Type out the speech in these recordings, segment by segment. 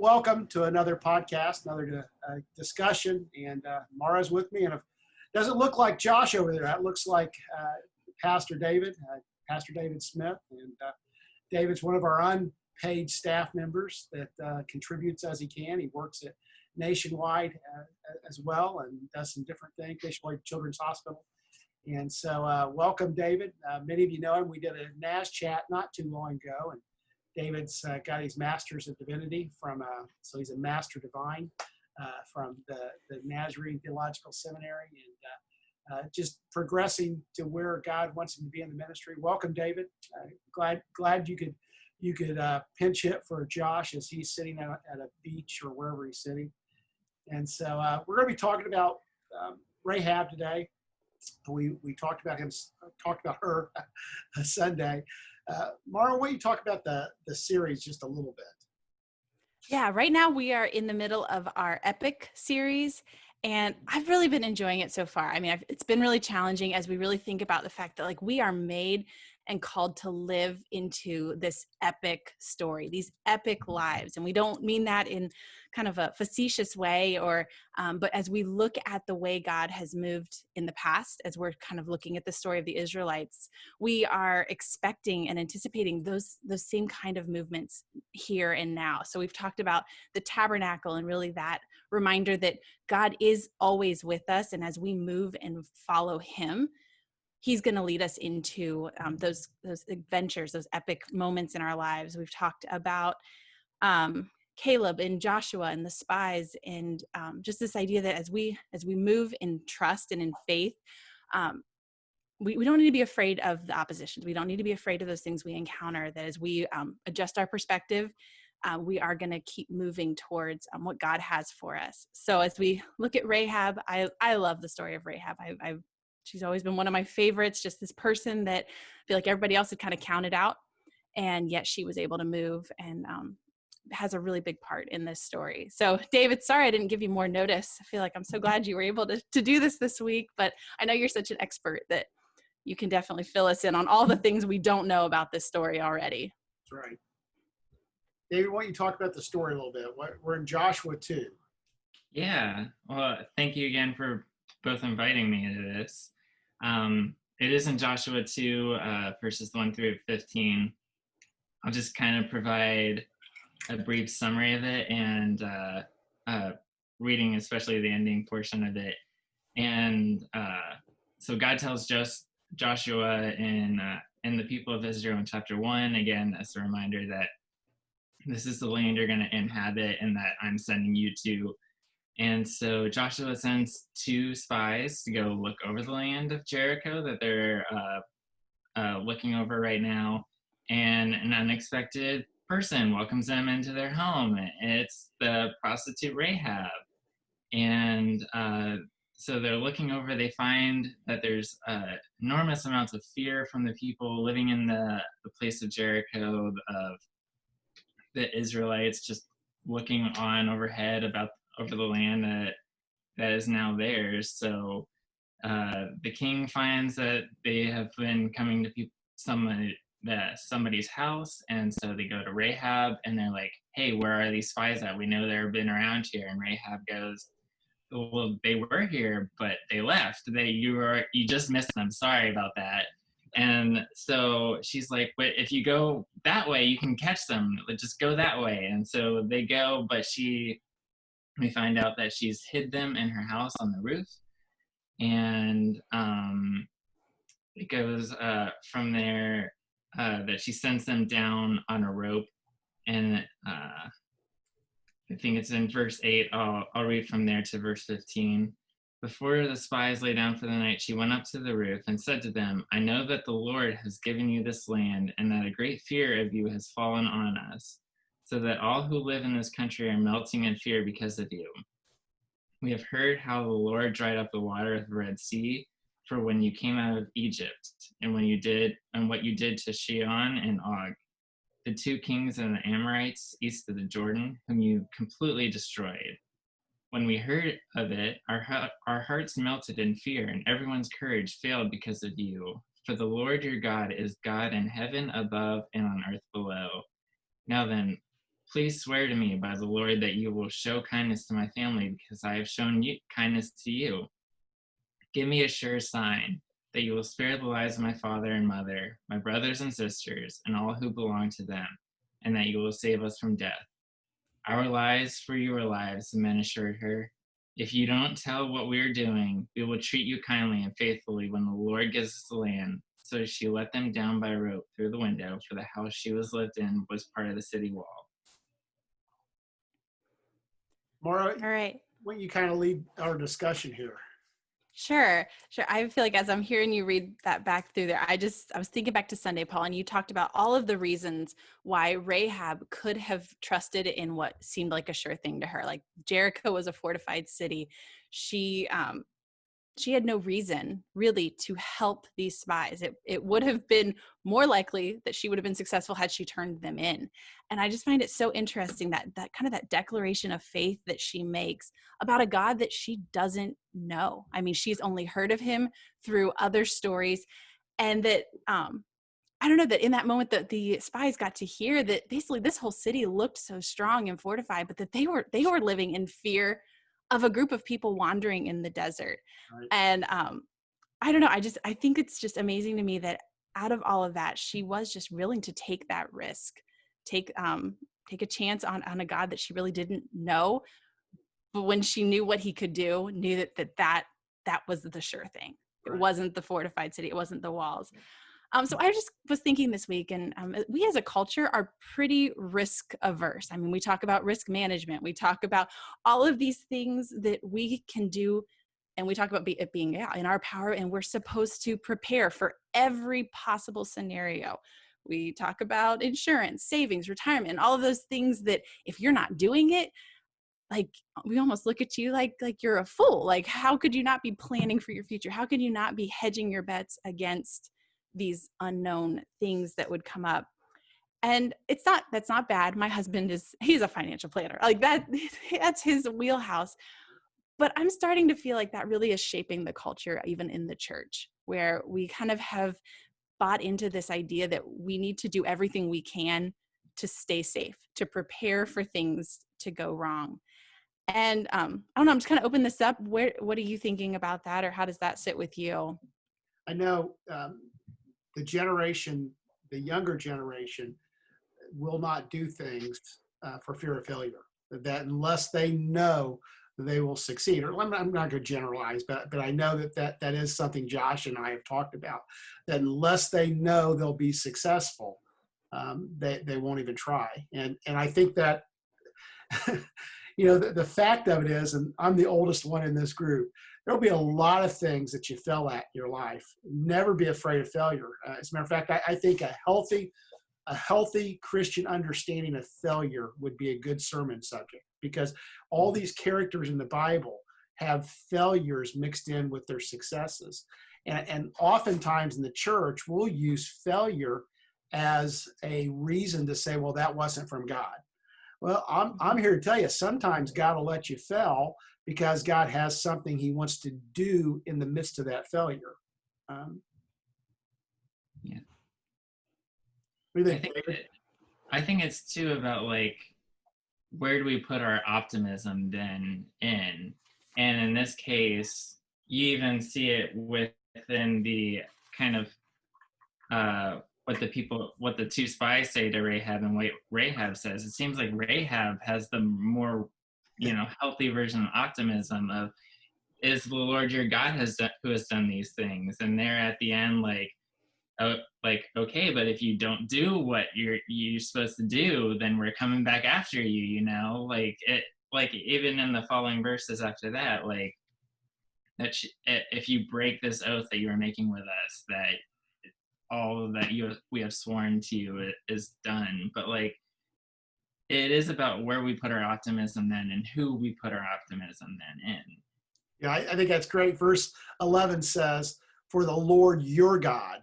welcome to another podcast, another discussion. And Mara's with me. And it doesn't look like Josh over there. That looks like Pastor David Smith. And David's one of our unpaid staff members that contributes as he can. He works at Nationwide as well and does some different things, Nationwide Children's Hospital. And so welcome, David. Many of you know him. We did a NAS chat not too long ago. And David's got his master's of divinity from, so he's a master divine from the Nazarene Theological Seminary, and just progressing to where God wants him to be in the ministry. Welcome, David. Glad you could pinch hit for Josh as he's sitting at a beach or wherever he's sitting. And so we're going to be talking about Rahab today. We talked about her Sunday. Mara, why don't you talk about the series just a little bit? Yeah, right now we are in the middle of our epic series, and I've really been enjoying it so far. I mean, it's been really challenging as we really think about the fact that we are made and called to live into this epic story, these epic lives. And we don't mean that in kind of a facetious way, but as we look at the way God has moved in the past, as we're kind of looking at the story of the Israelites, we are expecting and anticipating those same kind of movements here and now. So we've talked about the tabernacle and really that reminder that God is always with us. And as we move and follow him, he's going to lead us into those adventures, those epic moments in our lives. We've talked about Caleb and Joshua and the spies, and just this idea that as we move in trust and in faith, we don't need to be afraid of the oppositions. We don't need to be afraid of those things we encounter. That as we adjust our perspective, we are going to keep moving towards what God has for us. So as we look at Rahab, I love the story of Rahab. She's always been one of my favorites, just this person that I feel like everybody else had kind of counted out, and yet she was able to move and has a really big part in this story. So David, sorry I didn't give you more notice. I feel like I'm so glad you were able to do this week, but I know you're such an expert that you can definitely fill us in on all the things we don't know about this story already. That's right. David, why don't you talk about the story a little bit? We're in Joshua 2. Yeah, well, thank you again for both inviting me into this. It is in Joshua 2, verses 1 through 15. I'll just kind of provide a brief summary of it and reading especially the ending portion of it. And so God tells Joshua and the people of Israel in chapter 1, again, as a reminder that this is the land you're going to inhabit and that I'm sending you to. And so Joshua sends 2 spies to go look over the land of Jericho that they're looking over right now. And an unexpected person welcomes them into their home. It's the prostitute Rahab. And so they're looking over, they find that there's enormous amounts of fear from the people living in the place of Jericho, of the Israelites, just looking on overhead over the land that is now theirs. So the king finds that they have been coming to somebody's house, and so they go to Rahab and they're like, hey, where are these spies at? We know they've been around here. And Rahab goes, well, they were here, but they left. You just missed them. Sorry about that. And so she's like, but if you go that way, you can catch them. Just go that way. And so they go, but we find out that she's hid them in her house on the roof. And it goes from there that she sends them down on a rope. And I think it's in verse 8. I'll read from there to verse 15. Before the spies lay down for the night, she went up to the roof and said to them, I know that the Lord has given you this land, and that a great fear of you has fallen on us, so that all who live in this country are melting in fear because of you. We have heard how the Lord dried up the water of the Red Sea for when you came out of Egypt, and what you did to Sihon and Og, the 2 kings of the Amorites east of the Jordan, whom you completely destroyed. When we heard of it, our hearts melted in fear, and everyone's courage failed because of you. For the Lord your God is God in heaven above and on earth below. Now then, please swear to me by the Lord that you will show kindness to my family because I have shown kindness to you. Give me a sure sign that you will spare the lives of my father and mother, my brothers and sisters, and all who belong to them, and that you will save us from death. Our lives for your lives, the men assured her. If you don't tell what we are doing, we will treat you kindly and faithfully when the Lord gives us the land. So she let them down by rope through the window, for the house she was lived in was part of the city wall. Maura, All right. why don't you kind of lead our discussion here? Sure. I feel like as I'm hearing you read that back through there, I was thinking back to Sunday, Paul, and you talked about all of the reasons why Rahab could have trusted in what seemed like a sure thing to her. Like Jericho was a fortified city. She had no reason really to help these spies. It would have been more likely that she would have been successful had she turned them in. And I just find it so interesting that kind of that declaration of faith that she makes about a God that she doesn't know. I mean, she's only heard of him through other stories, and that I don't know, that in that moment that the spies got to hear that basically this whole city looked so strong and fortified, but that they were living in fear of a group of people wandering in the desert. Right. And I don't know, I think it's just amazing to me that out of all of that, she was just willing to take that risk, take a chance on a God that she really didn't know, but when she knew what he could do, knew that was the sure thing. It wasn't the fortified city, it wasn't the walls. So I just was thinking this week, and we as a culture are pretty risk averse. I mean, we talk about risk management. We talk about all of these things that we can do, and we talk about it being in our power, and we're supposed to prepare for every possible scenario. We talk about insurance, savings, retirement, and all of those things that if you're not doing it, like we almost look at you like you're a fool. Like, how could you not be planning for your future? How could you not be hedging your bets against these unknown things that would come up? And that's not bad. My husband he's a financial planner. Like that's his wheelhouse. But I'm starting to feel like that really is shaping the culture, even in the church, where we kind of have bought into this idea that we need to do everything we can to stay safe, to prepare for things to go wrong. And I don't know, I'm just kind of open this up. What are you thinking about that, or how does that sit with you? I know the younger generation will not do things for fear of failure, that unless they know they will succeed. Or I'm not going to generalize, but I know that is something Josh and I have talked about, that unless they know they'll be successful, they won't even try. And I think that, the fact of it is, and I'm the oldest one in this group, there'll be a lot of things that you fail at in your life. Never be afraid of failure. As a matter of fact, I think a healthy Christian understanding of failure would be a good sermon subject, because all these characters in the Bible have failures mixed in with their successes. And oftentimes in the church, we'll use failure as a reason to say, well, that wasn't from God. Well, I'm here to tell you, sometimes God will let you fail because God has something he wants to do in the midst of that failure. Yeah. What do you think, David? I think it's too about like, where do we put our optimism then in? And in this case, you even see it within the kind of what the two spies say to Rahab and what Rahab says. It seems like Rahab has the more, healthy version of optimism of, is the Lord your God who has done these things. And they're at the end okay, but if you don't do what you're supposed to do, then we're coming back after you, even in the following verses after that, if you break this oath that you are making with us, that all that we have sworn to you is done. But it is about where we put our optimism then and who we put our optimism then in. Yeah, I think that's great. Verse 11 says, for the Lord your God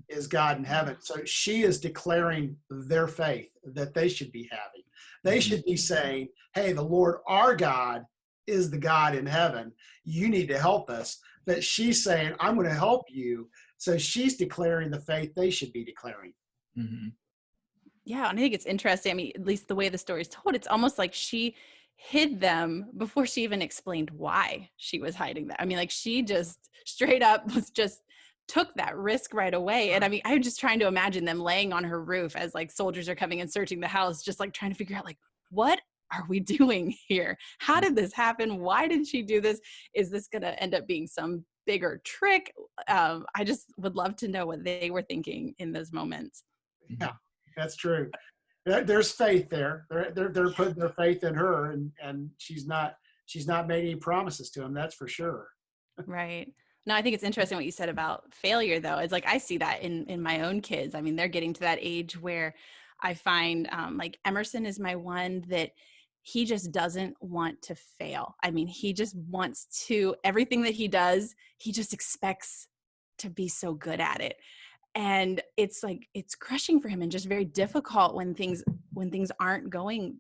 is God in heaven. So she is declaring their faith that they should be having. They should be saying, hey, the Lord our God is the God in heaven. You need to help us. But she's saying, I'm going to help you. So she's declaring the faith they should be declaring. Mm-hmm. Yeah, and I think it's interesting. I mean, at least the way the story is told, it's almost like she hid them before she even explained why she was hiding them. I mean, like she just straight up was just took that risk right away. And I mean, I'm just trying to imagine them laying on her roof as like soldiers are coming and searching the house, just like trying to figure out like, what are we doing here? How did this happen? Why did she do this? Is this going to end up being some bigger trick? I just would love to know what they were thinking in those moments. Yeah, that's true. There's faith there. They're putting their faith in her, and she's not made any promises to him. That's for sure. Right. No, I think it's interesting what you said about failure, though. It's like I see that in my own kids. I mean, they're getting to that age where I find like Emerson is my one that he just doesn't want to fail. I mean, he just wants to, everything that he does, he just expects to be so good at it. And it's like it's crushing for him and just very difficult when things aren't going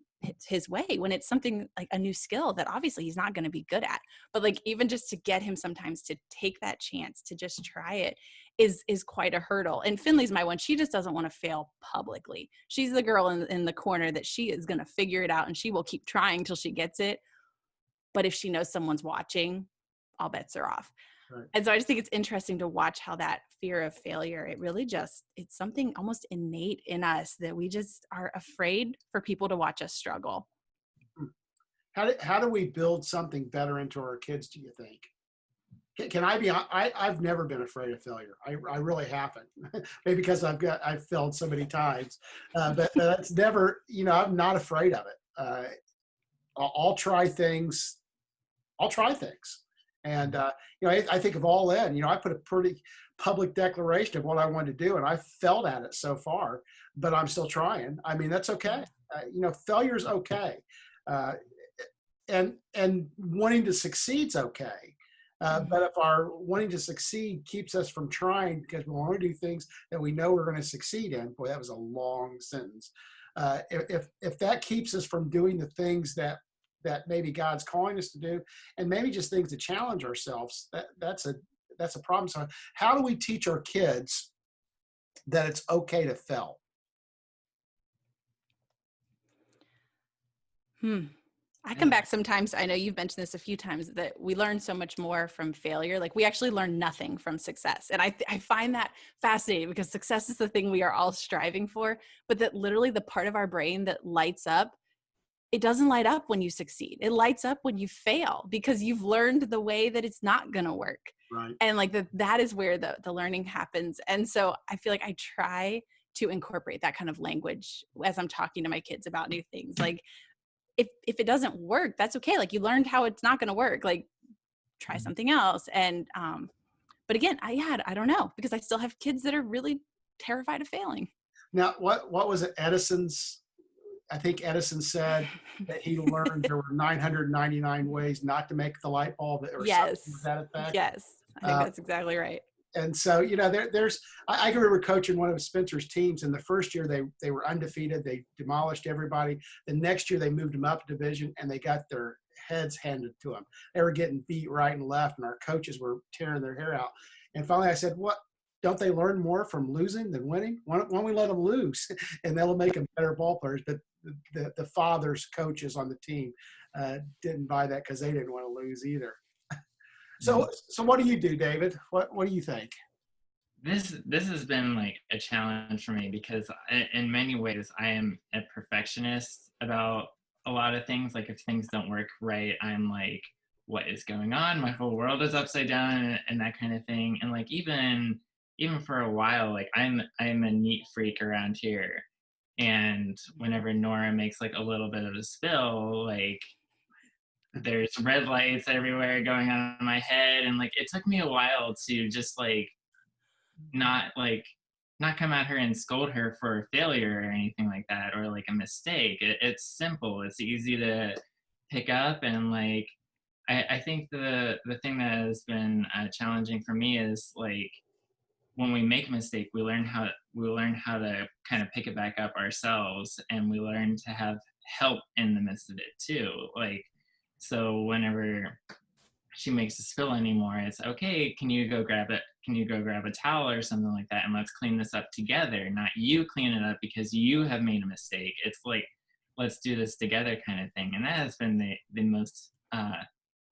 his way, when it's something like a new skill that obviously he's not going to be good at. But like even just to get him sometimes to take that chance to just try it is quite a hurdle. And Finley's my one. She just doesn't want to fail publicly. She's the girl in the corner that she is going to figure it out, and she will keep trying till she gets it. But if she knows someone's watching, all bets are off. Right. And so I just think it's interesting to watch how that fear of failure, it really just, it's something almost innate in us that we just are afraid for people to watch us struggle. How do we build something better into our kids, do you think? Can I be, I've never been afraid of failure. I really haven't. Maybe because I've failed so many times, but it's never, I'm not afraid of it. I'll try things. And, I think of all in, I put a pretty public declaration of what I wanted to do, and I failed at it so far, but I'm still trying. I mean, that's okay. Failure's okay. And wanting to succeed's okay. But if our wanting to succeed keeps us from trying because we want to do things that we know we're going to succeed in, boy, that was a long sentence. If that keeps us from doing the things that maybe God's calling us to do, and maybe just things to challenge ourselves, that's a problem. So how do we teach our kids that it's okay to fail? I come back sometimes, I know you've mentioned this a few times, that we learn so much more from failure. Like we actually learn nothing from success. And I find that fascinating because success is the thing we are all striving for, but that literally the part of our brain that lights up, it doesn't light up when you succeed. It lights up when you fail because you've learned the way that it's not going to work. Right. And like that is where the learning happens. And so I feel like I try to incorporate that kind of language as I'm talking to my kids about new things. Like if it doesn't work, that's okay. Like you learned how it's not going to work, like try something else. And, but again, I don't know, because I still have kids that are really terrified of failing. Now, what was it? I think Edison said that he learned there were 999 ways not to make the light bulb, or Yes. something to that effect. Yes. I think that's exactly right. And so, I can remember coaching one of Spencer's teams, and the first year they were undefeated. They demolished everybody. The next year they moved them up a division, and they got their heads handed to them. They were getting beat right and left, and our coaches were tearing their hair out. And finally I said, what? Don't they learn more from losing than winning? Why don't we let them lose, and that'll make them better ball players? But the fathers, coaches on the team didn't buy that because they didn't want to lose either. So what do you do, David? What do you think? This has been like a challenge for me because in many ways I am a perfectionist about a lot of things. Like if things don't work right, I'm like, what is going on? My whole world is upside down and that kind of thing. And like even for a while, like I'm a neat freak around here. And whenever Nora makes like a little bit of a spill, like there's red lights everywhere going on in my head. And like, it took me a while to just like, not come at her and scold her for a failure or anything like that, or like a mistake. It's simple. It's easy to pick up. And like, I think the thing that has been challenging for me is like, when we make a mistake, we learn how to kind of pick it back up ourselves, and we learn to have help in the midst of it too. Like, so whenever she makes a spill anymore, it's okay. Can you go grab it? can you go grab a towel or something like that, and let's clean this up together, not you clean it up because you have made a mistake. It's like, let's do this together kind of thing. And that has been the most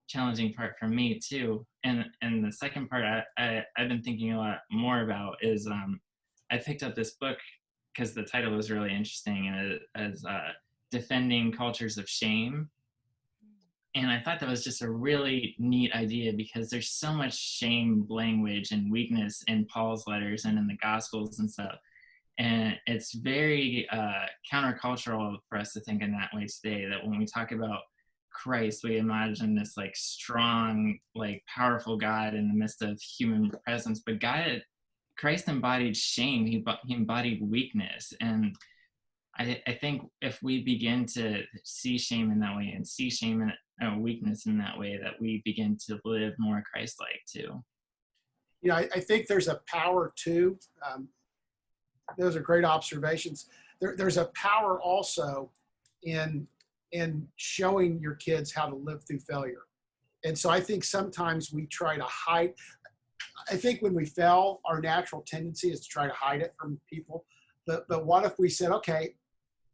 challenging part for me too. And the second part I've been thinking a lot more about is I picked up this book because the title was really interesting, and as Defending Cultures of Shame. And I thought that was just a really neat idea, because there's so much shame language and weakness in Paul's letters and in the Gospels and stuff. And it's very countercultural for us to think in that way today, that when we talk about Christ, we imagine this like strong, like powerful God in the midst of human presence. But Christ embodied shame. He embodied weakness. And I think if we begin to see shame in that way, and see shame and weakness in that way, that we begin to live more Christ-like too. You know, I think there's a power too. Those are great observations. There's a power also in showing your kids how to live through failure. And so I think sometimes we try to hide. I think when we fail, our natural tendency is to try to hide it from people. But what if we said, okay,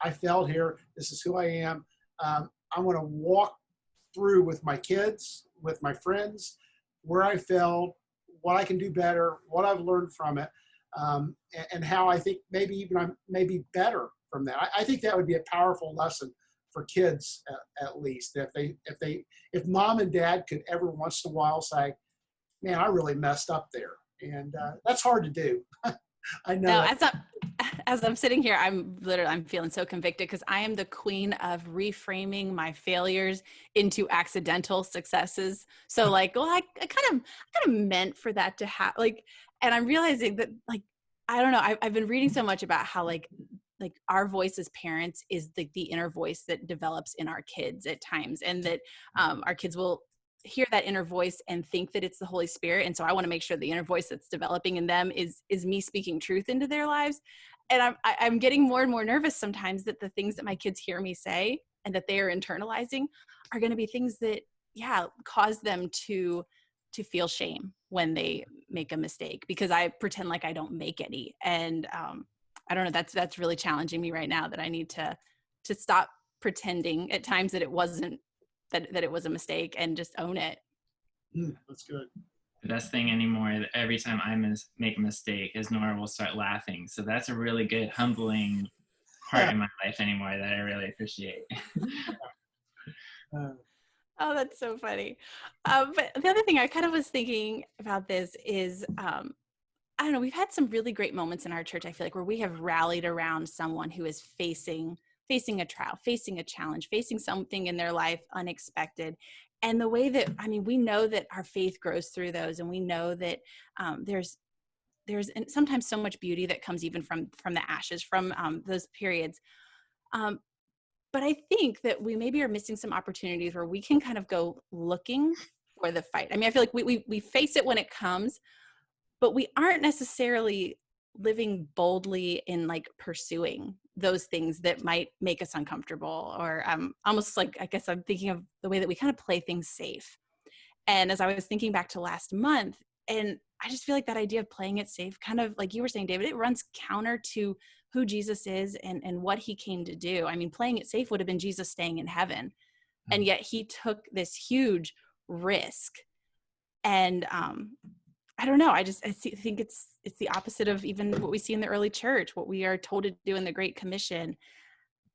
I failed here. This is who I am. I'm going to walk through with my kids, with my friends, where I failed, what I can do better, what I've learned from it, and how I think maybe even I'm maybe better from that. I think that would be a powerful lesson for kids, at least. If mom and dad could every once in a while say, man, I really messed up there. And that's hard to do. I know. No, as I'm sitting here, I'm feeling so convicted, because I am the queen of reframing my failures into accidental successes. So like, well, I kind of meant for that to happen. Like, and I'm realizing that, like, I don't know, I've been reading so much about how like our voice as parents is the inner voice that develops in our kids at times, and that our kids will hear that inner voice and think that it's the Holy Spirit. And so I want to make sure the inner voice that's developing in them is me speaking truth into their lives. And I'm getting more and more nervous sometimes that the things that my kids hear me say and that they are internalizing are going to be things that, cause them to feel shame when they make a mistake, because I pretend like I don't make any. And I don't know, that's really challenging me right now, that I need to stop pretending at times that it wasn't, that it was a mistake, and just own it. That's good. The best thing anymore, every time I make a mistake, is Nora will start laughing. So that's a really good, humbling part in my life anymore that I really appreciate. Oh, that's so funny. But the other thing I kind of was thinking about this is, I don't know, we've had some really great moments in our church, I feel like, where we have rallied around someone who is facing a trial, facing a challenge, facing something in their life unexpected. And the way that, we know that our faith grows through those, and we know that there's sometimes so much beauty that comes even from the ashes, from those periods. But I think that we maybe are missing some opportunities where we can kind of go looking for the fight. I feel like we face it when it comes, but we aren't necessarily living boldly in like pursuing those things that might make us uncomfortable, or almost like, I guess I'm thinking of the way that we kind of play things safe. And as I was thinking back to last month, and I just feel like that idea of playing it safe, kind of like you were saying, David, it runs counter to who Jesus is and what he came to do. Playing it safe would have been Jesus staying in heaven. Mm-hmm. And yet he took this huge risk. And I don't know. I think it's the opposite of even what we see in the early church, what we are told to do in the Great Commission.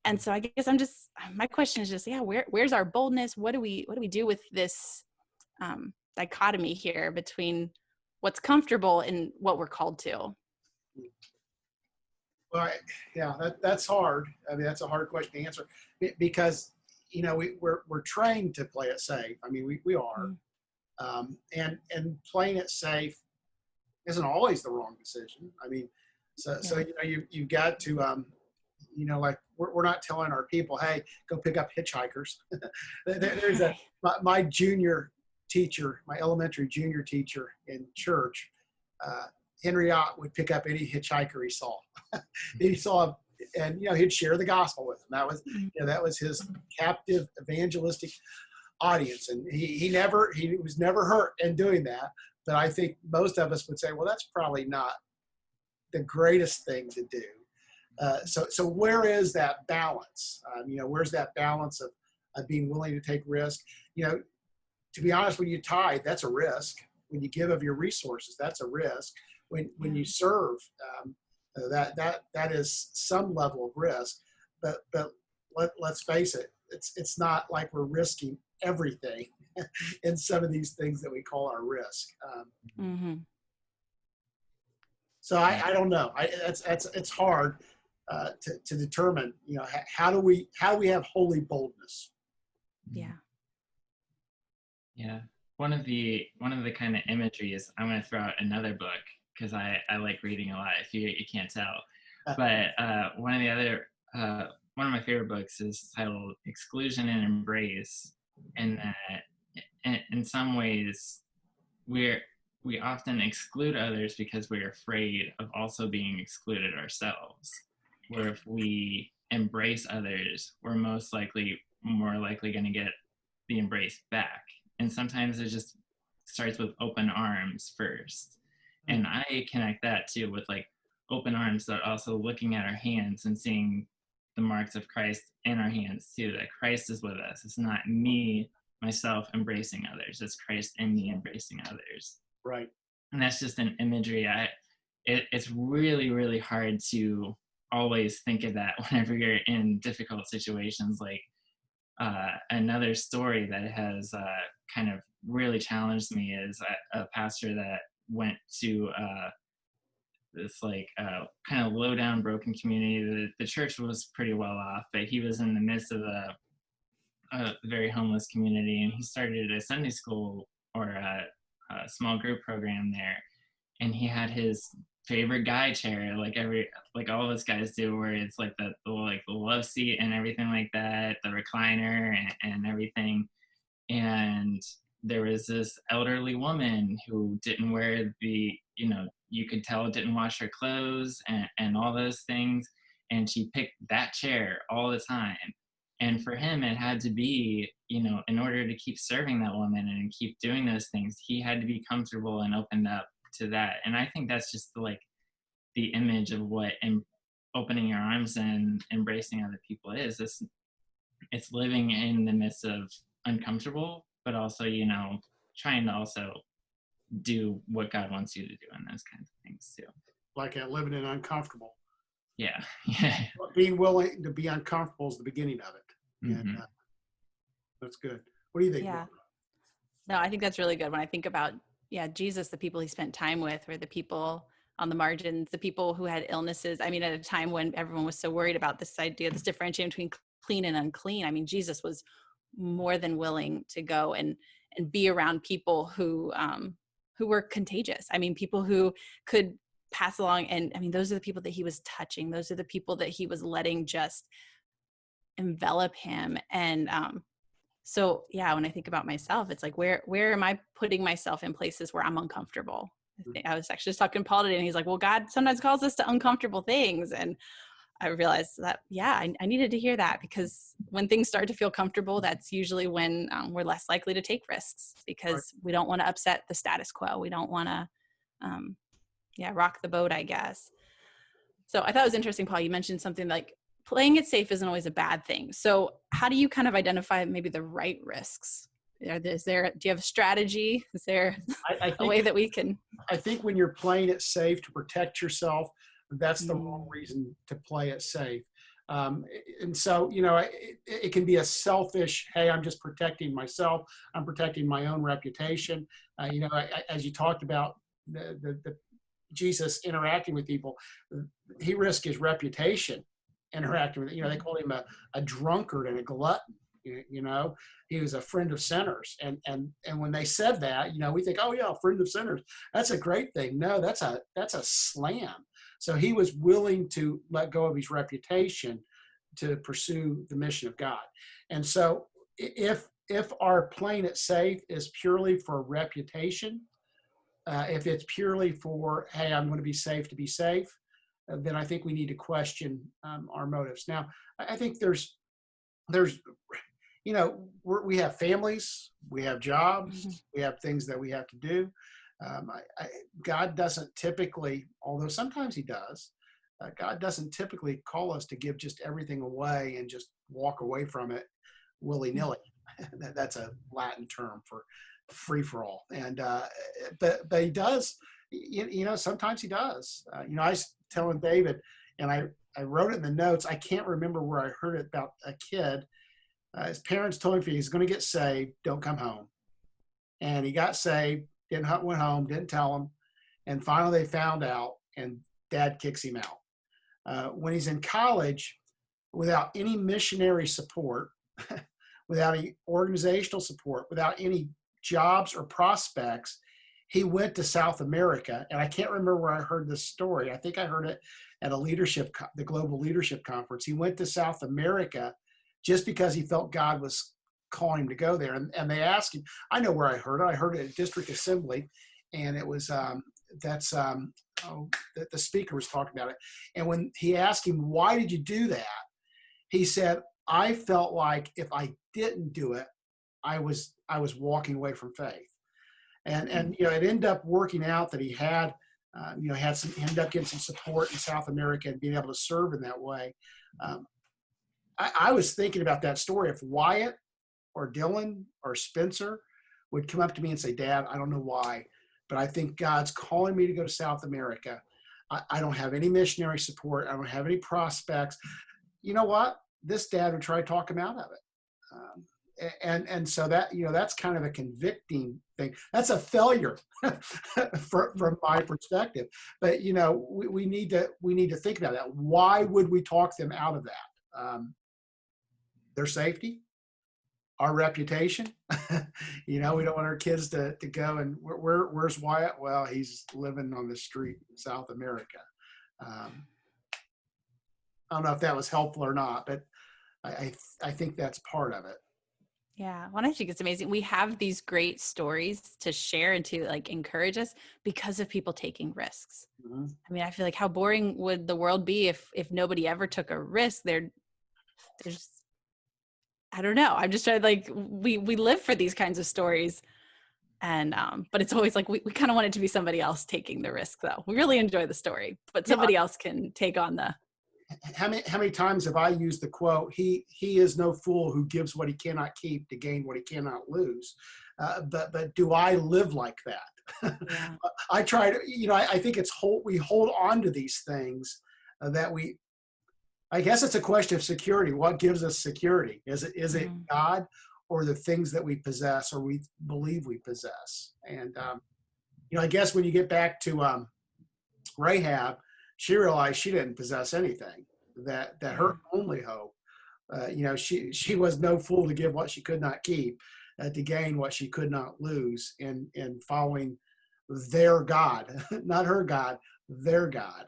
And so I guess my question is just, where's our boldness? What do we do with this dichotomy here between what's comfortable and what we're called to? Well, that's hard. That's a hard question to answer, because, we're trained to play it safe. We are. And playing it safe isn't always the wrong decision. So you've got to, like we're not telling our people, hey, go pick up hitchhikers. There's my junior teacher, my elementary junior teacher in church, Henry Ott would pick up any hitchhiker he saw. He saw, and he'd share the gospel with them. That was his captive evangelistic audience, and he was never hurt in doing that. but I think most of us would say, well, that's probably not the greatest thing to do. So where is that balance? Where's that balance of being willing to take risk? To be honest, when you tithe, that's a risk. When you give of your resources, that's a risk. When you serve, that is some level of risk. But let's face it, it's not like we're risking everything in some of these things that we call our risk. So I don't know. It's hard to determine. How do we have holy boldness? Yeah. Yeah. One of the kind of imagery is, I'm going to throw out another book because I like reading a lot, if you can't tell. But one of my favorite books is titled Exclusion and Embrace. And that in some ways we often exclude others because we're afraid of also being excluded ourselves. Where if we embrace others, we're more likely going to get the embrace back. And sometimes it just starts with open arms first. And I connect that too with like open arms, but also looking at our hands and seeing the marks of Christ in our hands too, that Christ is with us. It's not me, myself embracing others. It's Christ in me embracing others. Right. And that's just an imagery. It's really, really hard to always think of that whenever you're in difficult situations. Like another story that has kind of really challenged me is a pastor that went to this like kind of low down broken community. The church was pretty well off, but he was in the midst of a very homeless community, and he started a Sunday school or a small group program there. And he had his favorite guy chair, like all of us guys do, where it's like the love seat and everything like that, the recliner and everything. And there was this elderly woman who didn't wear you could tell didn't wash her clothes and all those things. And she picked that chair all the time. And for him, it had to be, in order to keep serving that woman and keep doing those things, he had to be comfortable and opened up to that. And I think that's just like the image of what opening your arms and embracing other people is. It's living in the midst of uncomfortable, but also, trying to also do what God wants you to do and those kinds of things too. Like living in uncomfortable. Yeah. Being willing to be uncomfortable is the beginning of it. Mm-hmm. And that's good. What do you think? Yeah. No, I think that's really good. When I think about, Jesus, the people he spent time with were the people on the margins, the people who had illnesses. I mean, at a time when everyone was so worried about this idea, this differentiation between clean and unclean. I mean, Jesus was more than willing to go and be around people who were contagious. I mean, people who could pass along. And I mean, those are the people that he was touching. Those are the people that he was letting just envelop him. And so, when I think about myself, it's like, where am I putting myself in places where I'm uncomfortable? I was actually just talking to Paul today, and he's like, well, God sometimes calls us to uncomfortable things. And I realized that, I needed to hear that, because when things start to feel comfortable, that's usually when we're less likely to take risks, because we don't want to upset the status quo. We don't want to, rock the boat, I guess. So I thought it was interesting, Paul, you mentioned something like playing it safe isn't always a bad thing. So how do you kind of identify maybe the right risks? Do you have a strategy? Is there a way that we can? I think when you're playing it safe to protect yourself, that's the wrong reason to play it safe. And so, it can be a selfish, hey, I'm just protecting myself. I'm protecting my own reputation. As you talked about the Jesus interacting with people, he risked his reputation interacting with, they called him a drunkard and a glutton. He was a friend of sinners. And when they said that, we think, oh yeah, friend of sinners, that's a great thing. No, that's a slam. So he was willing to let go of his reputation to pursue the mission of God. And so if our playing it safe is purely for reputation, if it's purely for, hey, I'm going to be safe to be safe, then I think we need to question our motives. Now, I think there's we have families, we have jobs, we have things that we have to do. God doesn't typically, although sometimes he does, God doesn't typically call us to give just everything away and just walk away from it willy-nilly. That's a Latin term for free for all. And but he does, sometimes he does. I was telling David, and I wrote it in the notes. I can't remember where I heard it about a kid. His parents told him if he's going to get saved, don't come home. And he got saved, went home, didn't tell him. And finally they found out, and dad kicks him out. When he's in college, without any missionary support, without any organizational support, without any jobs or prospects, he went to South America. And I can't remember where I heard this story. I think I heard it at the Global Leadership Conference. He went to South America just because he felt God was calling him to go there. And they asked him, I know where I heard it. I heard it at District Assembly. And it was, the speaker was talking about it. And when he asked him, why did you do that? He said, I felt like if I didn't do it, I was walking away from faith. And it ended up working out that he had ended up getting some support in South America and being able to serve in that way. I was thinking about that story. If Wyatt or Dylan or Spencer would come up to me and say, Dad, I don't know why, but I think God's calling me to go to South America. I don't have any missionary support. I don't have any prospects. You know what? This dad would try to talk him out of it. And so that, that's kind of a convicting thing. That's a failure from my perspective. But, we need to think about that. Why would we talk them out of that? Their safety, our reputation. We don't want our kids to go and where's Wyatt? Well, he's living on the street in South America. I don't know if that was helpful or not, but I think that's part of it. Yeah. Well, I think it's amazing. We have these great stories to share and to encourage us because of people taking risks. Mm-hmm. I mean, I feel like how boring would the world be if nobody ever took a risk? There's I don't know. I'm just trying we live for these kinds of stories. And, but it's always we kind of want it to be somebody else taking the risk though. We really enjoy the story, but somebody else can take on the. How many times have I used the quote, he is no fool who gives what he cannot keep to gain what he cannot lose. But do I live like that? Yeah. I try to, I think we hold on to these things that I guess it's a question of security. What gives us security? Is it God or the things that we possess or we believe we possess? And, I guess when you get back to Rahab, she realized she didn't possess anything, that her only hope, she was no fool to give what she could not keep, to gain what she could not lose in following their God, not her God, their God.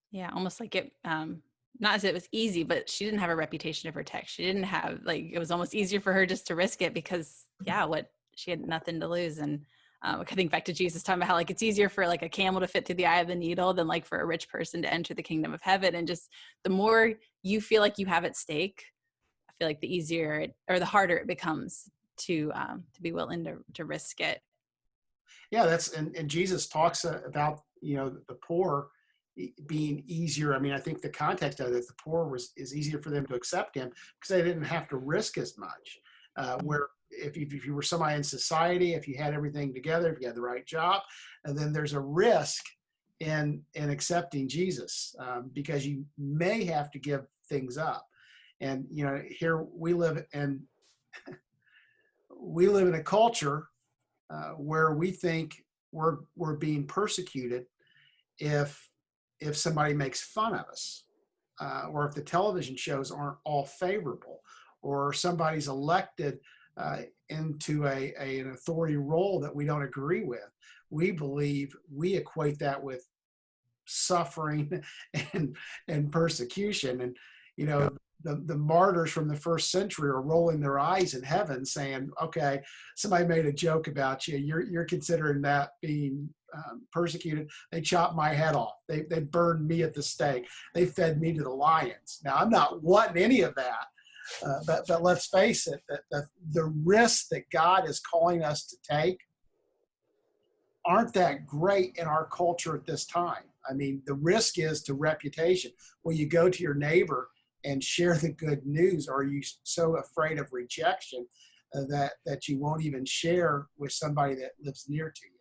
Yeah, almost like it, not as it was easy, but she didn't have a reputation to protect. She didn't have, it was almost easier for her just to risk it because, she had nothing to lose. And I think back to Jesus talking about how it's easier for a camel to fit through the eye of the needle than for a rich person to enter the kingdom of heaven. And just the more you feel like you have at stake, I feel like the easier or the harder it becomes to be willing to risk it. Yeah, and Jesus talks about, the poor being easier. I mean, I think the context of it, the poor is easier for them to accept him because they didn't have to risk as much. Where if you were somebody in society, if you had everything together, if you had the right job, and then there's a risk in accepting Jesus because you may have to give things up. And here we live in a culture where we think we're being persecuted if somebody makes fun of us, or if the television shows aren't all favorable, or somebody's elected into an authority role that we don't agree with. We equate that with suffering and persecution. And, the martyrs from the first century are rolling their eyes in heaven saying, okay, somebody made a joke about you. You're considering that being persecuted. They chopped my head off. They burned me at the stake. They fed me to the lions. Now, I'm not wanting any of that. But let's face it, the risk that God is calling us to take aren't that great in our culture at this time. I mean, the risk is to reputation. Will you go to your neighbor and share the good news? Or are you so afraid of rejection that you won't even share with somebody that lives near to you?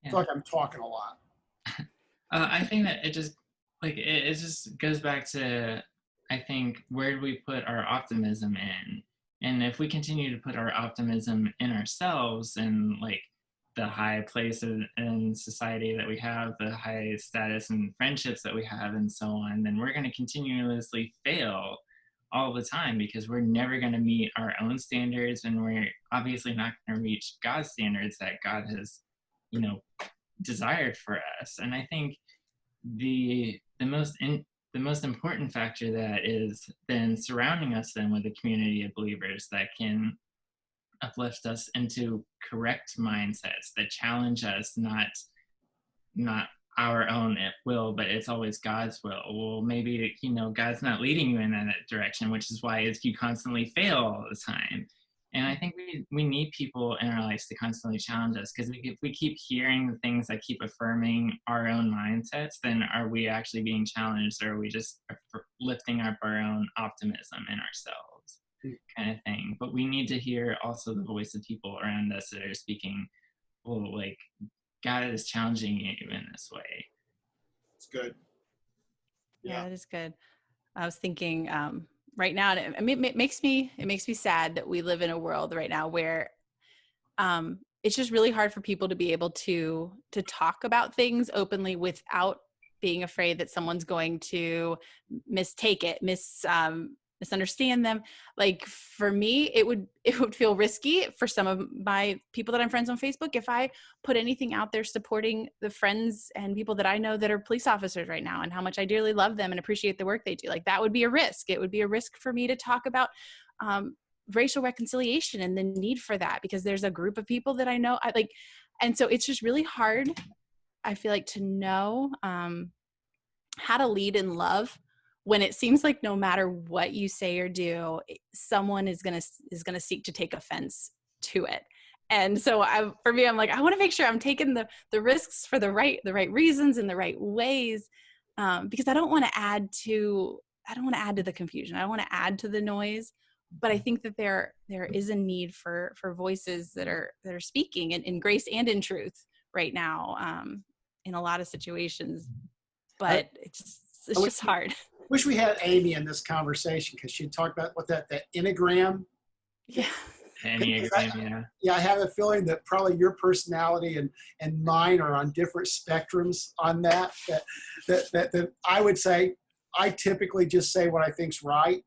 I feel like I'm talking a lot. I think that it just goes back to, I think, where do we put our optimism in? And if we continue to put our optimism in ourselves and like the high place in society that we have, the high status and friendships that we have and so on, then we're going to continuously fail all the time, because we're never going to meet our own standards, and we're obviously not going to reach God's standards that God has, desired for us. And I think the most important factor that is then surrounding us then with a community of believers that can uplift us into correct mindsets that challenge us, not our own will, but it's always God's will. Well, maybe God's not leading you in that direction, which is why you constantly fail all the time. And I think we need people in our lives to constantly challenge us, because if we keep hearing the things that keep affirming our own mindsets, then are we actually being challenged, or are we just lifting up our own optimism in ourselves, kind of thing? But we need to hear also the voice of people around us that are speaking, well, like, God is challenging you in this way. It's good. Yeah, that is good. I was thinking, right now, it makes me sad that we live in a world right now where it's just really hard for people to be able to talk about things openly without being afraid that someone's going to mistake it, misunderstand them. Like for me, it would feel risky for some of my people that I'm friends on Facebook if I put anything out there supporting the friends and people that I know that are police officers right now, and how much I dearly love them and appreciate the work they do. Like that would be a risk. It would be a risk for me to talk about racial reconciliation and the need for that, because there's a group of people that I know. And so it's just really hard, I feel like, to know how to lead in love when it seems like no matter what you say or do, someone is gonna seek to take offense to it. And so for me, I'm like, I want to make sure I'm taking the risks for the right reasons and the right ways, because I don't want to add to the confusion. I don't want to add to the noise. But I think that there is a need for voices that are speaking in grace and in truth right now, in a lot of situations. But it's just hard. Wish we had Amy in this conversation, because she'd talk about what that Enneagram. Yeah. Enneagram, yeah. I have a feeling that probably your personality and mine are on different spectrums on that I would say I typically just say what I think's right.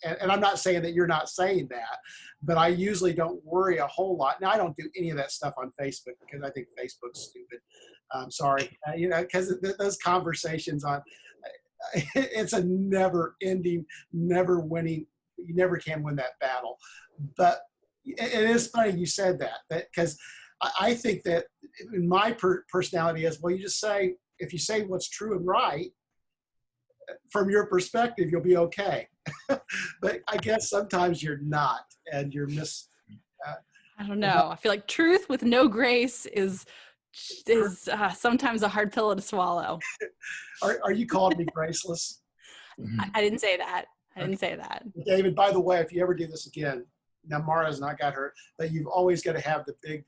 And I'm not saying that you're not saying that, but I usually don't worry a whole lot. Now, I don't do any of that stuff on Facebook because I think Facebook's stupid. Sorry, because those conversations it's a never ending, never winning. You never can win that battle. But it is funny you said that because I think that in my personality is, well, you just say, if you say what's true and right, from your perspective, you'll be okay. But I guess sometimes you're not, and you're I don't know. I feel like truth with no grace is sometimes a hard pill to swallow. Are you calling me graceless? I didn't say that. I didn't say that. David, by the way, if you ever do this again, now Mara's not got hurt, but you've always got to have the big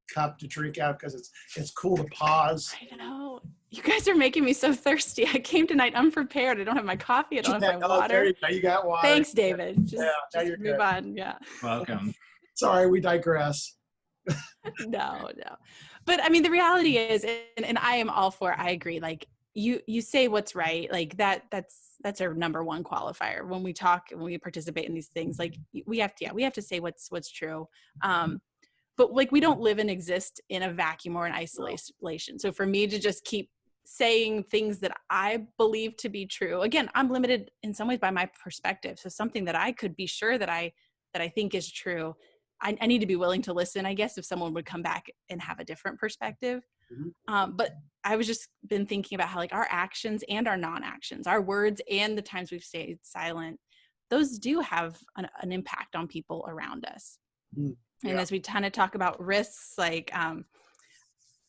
cup to drink out, because it's cool to pause. I know. You guys are making me so thirsty. I came tonight unprepared. I don't have my coffee. I don't have my water. There you go. You got water. Thanks, David. Just you're move good. on. Yeah. Welcome. Sorry, we digress. No. But I mean, the reality is, and I am all for, I agree. Like you say what's right. Like that's our number one qualifier when we talk, when we participate in these things. Like we have to say what's true. But like we don't live and exist in a vacuum or in isolation. So for me to just keep saying things that I believe to be true, again, I'm limited in some ways by my perspective. So something that I could be sure that I think is true, I need to be willing to listen, I guess, if someone would come back and have a different perspective. Mm-hmm. But I was just been thinking about how like our actions and our non-actions, our words and the times we've stayed silent, those do have an impact on people around us. Mm-hmm. And as we kind of talk about risks, like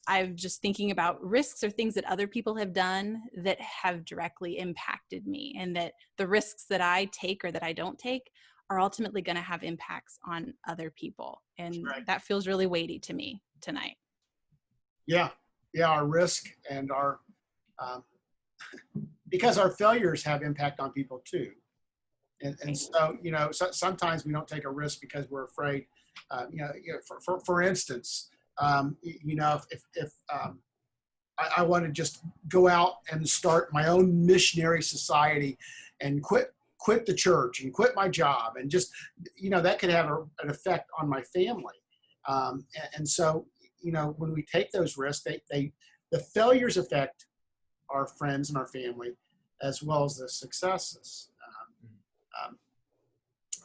I'm just thinking about risks or things that other people have done that have directly impacted me, and that the risks that I take or that I don't take are ultimately going to have impacts on other people. And Right. that feels really weighty to me tonight. Yeah. Yeah. Our risk and our, um, because our failures have impact on people too. And so, sometimes we don't take a risk because we're afraid. For instance, if I want to just go out and start my own missionary society and quit the church and quit my job, and just, that could have an effect on my family. And so, when we take those risks, the failures affect our friends and our family as well as the successes.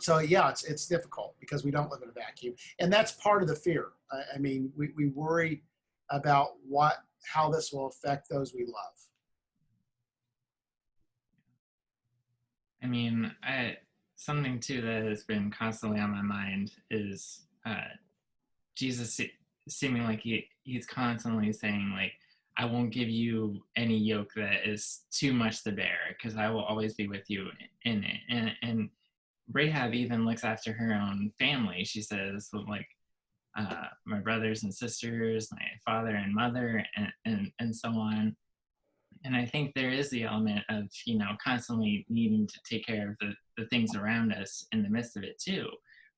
So yeah, it's difficult because we don't live in a vacuum, and that's part of the fear. I mean, we worry about how this will affect those we love. I mean, something too that has been constantly on my mind is Jesus seeming like he's constantly saying, like, I won't give you any yoke that is too much to bear, because I will always be with you in it. And Rahab even looks after her own family. She says, like, my brothers and sisters, my father and mother, and so on. And I think there is the element of, constantly needing to take care of the things around us in the midst of it too.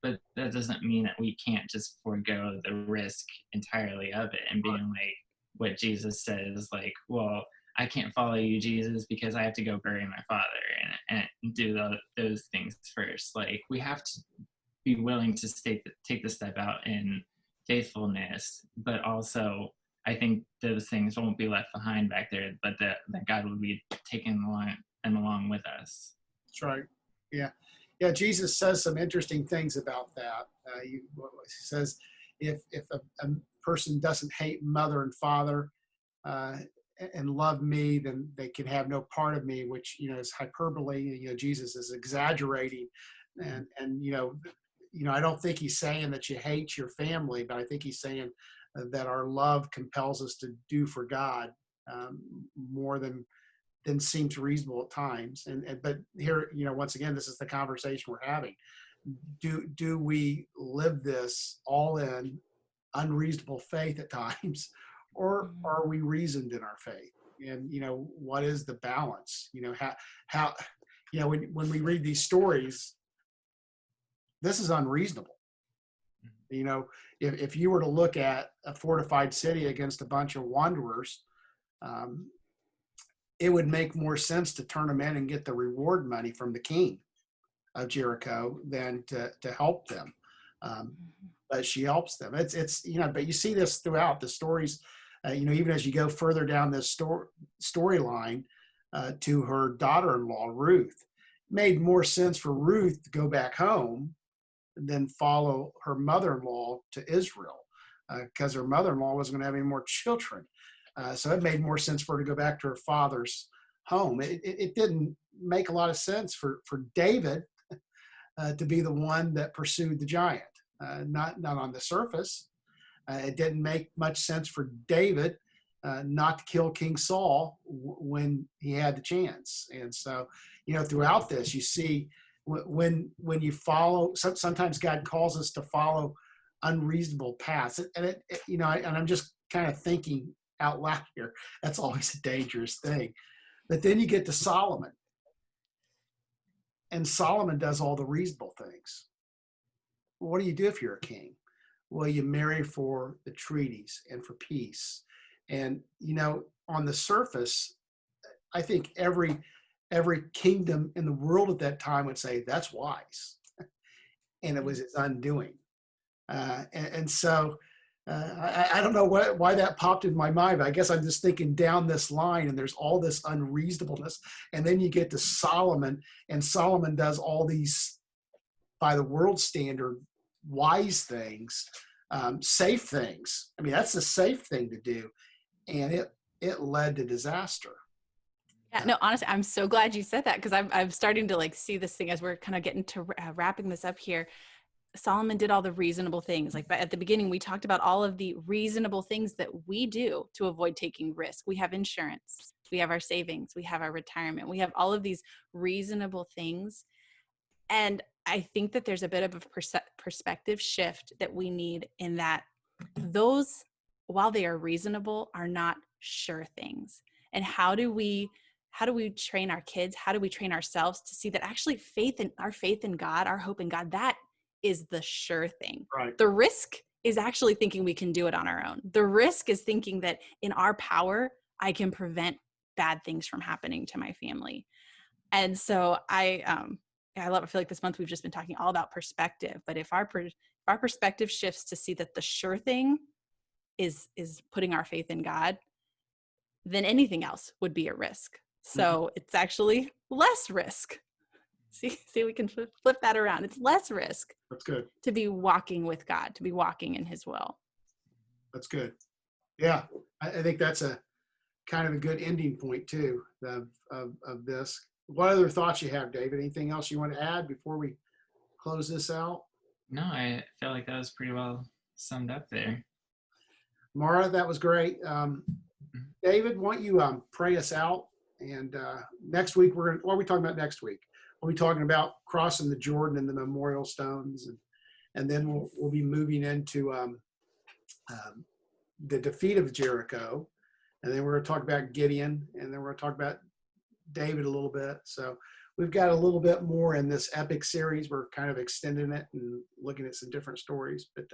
But that doesn't mean that we can't just forego the risk entirely of it and being like what Jesus says, like, well, I can't follow you, Jesus, because I have to go bury my father and do those things first. Like, we have to be willing to take the step out in faithfulness, but also I think those things won't be left behind back there, but that God will be taking along with us. That's right. Yeah. Yeah. Jesus says some interesting things about that. He says, if a person doesn't hate mother and father and love me, then they can have no part of me, which, is hyperbole. Jesus is exaggerating. And I don't think he's saying that you hate your family, but I think he's saying that our love compels us to do for God more than seems reasonable at times. But here, once again, this is the conversation we're having. Do we live this all in unreasonable faith at times, or are we reasoned in our faith? And what is the balance? How when we read these stories, this is unreasonable. If you were to look at a fortified city against a bunch of wanderers, it would make more sense to turn them in and get the reward money from the king of Jericho than to help them. But she helps them. It's but you see this throughout the stories, even as you go further down this storyline to her daughter-in-law, Ruth. It made more sense for Ruth to go back home than follow her mother-in-law to Israel, because her mother-in-law wasn't going to have any more children. So it made more sense for her to go back to her father's home. It didn't make a lot of sense for David to be the one that pursued the giant, not on the surface. It didn't make much sense for David not to kill King Saul when he had the chance. And so, throughout this, you see when you follow, sometimes God calls us to follow unreasonable paths. And and I'm just kind of thinking out loud here. That's always a dangerous thing. But then you get to Solomon, and Solomon does all the reasonable things. What do you do if you're a king? Well, you marry for the treaties and for peace. And, on the surface, I think every kingdom in the world at that time would say that's wise. And it was its undoing. So I don't know why that popped in my mind, but I guess I'm just thinking down this line, and there's all this unreasonableness. And then you get to Solomon, and Solomon does all these, by the world standard, wise things, safe things. I mean, that's the safe thing to do. And it led to disaster. Yeah, no, honestly, I'm so glad you said that, because I'm starting to see this thing as we're kind of getting to wrapping this up here. Solomon did all the reasonable things. Like at the beginning, we talked about all of the reasonable things that we do to avoid taking risk. We have insurance, we have our savings, we have our retirement, we have all of these reasonable things. And I think that there's a bit of a perspective shift that we need in that those, while they are reasonable, are not sure things. And how do we train our kids? How do we train ourselves to see that actually our faith in God, our hope in God, that is the sure thing. Right. The risk is actually thinking we can do it on our own. The risk is thinking that in our power, I can prevent bad things from happening to my family. And so I feel like this month we've just been talking all about perspective, but if our perspective shifts to see that the sure thing is putting our faith in God, then anything else would be a risk. So it's actually less risk. See, we can flip that around. It's less risk. That's good. To be walking with God, to be walking in his will. That's good. Yeah. I think that's a kind of a good ending point too of this. What other thoughts you have, David? Anything else you want to add before we close this out? No, I feel like that was pretty well summed up there. Mara, that was great. David, why don't you pray us out? And next week, what are we talking about next week? We'll be talking about crossing the Jordan and the memorial stones. And then we'll be moving into the defeat of Jericho. And then we're going to talk about Gideon. And then we're going to talk about David a little bit. So we've got a little bit more in this epic series. We're kind of extending it and looking at some different stories. But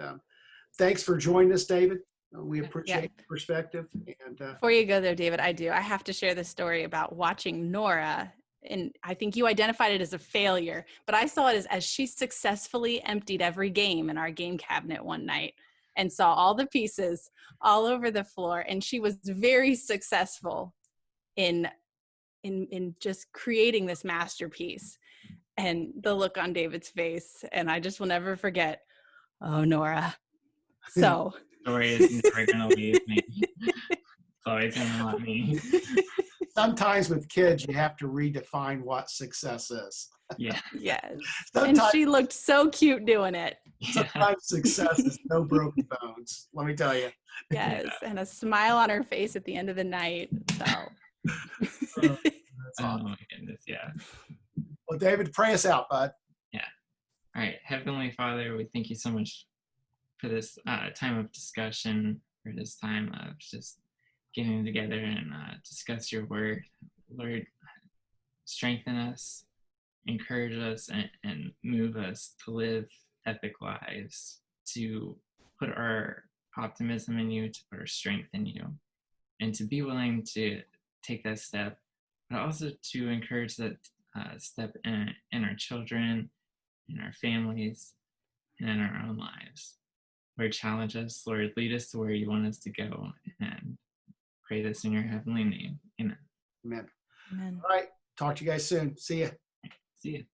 thanks for joining us, David. We appreciate the perspective. And before you go there, David, I have to share the story about watching Nora. And I think you identified it as a failure, but I saw it as she successfully emptied every game in our game cabinet one night and saw all the pieces all over the floor. And she was very successful in just creating this masterpiece. And the look on David's face, and I just will never forget, oh, Nora. So Story is never going to leave me. It's always going to want me. Sometimes with kids, you have to redefine what success is. Yeah. Yes. Sometimes, and she looked so cute doing it. Sometimes success is no broken bones, let me tell you. Yes. Yeah. And a smile on her face at the end of the night. So. That's awesome. Oh my goodness, yeah. Well, David, pray us out, bud. Yeah. All right. Heavenly Father, we thank you so much for this time of discussion, for this time of just getting together and discuss your word. Lord, strengthen us, encourage us, and move us to live epic lives, to put our optimism in you, to put our strength in you, and to be willing to take that step, but also to encourage that step in our children, in our families, and in our own lives. Lord, challenge us. Lord, lead us to where you want us to go, and pray this in your heavenly name. Amen. Amen. Amen. All right. Talk to you guys soon. See ya. See you.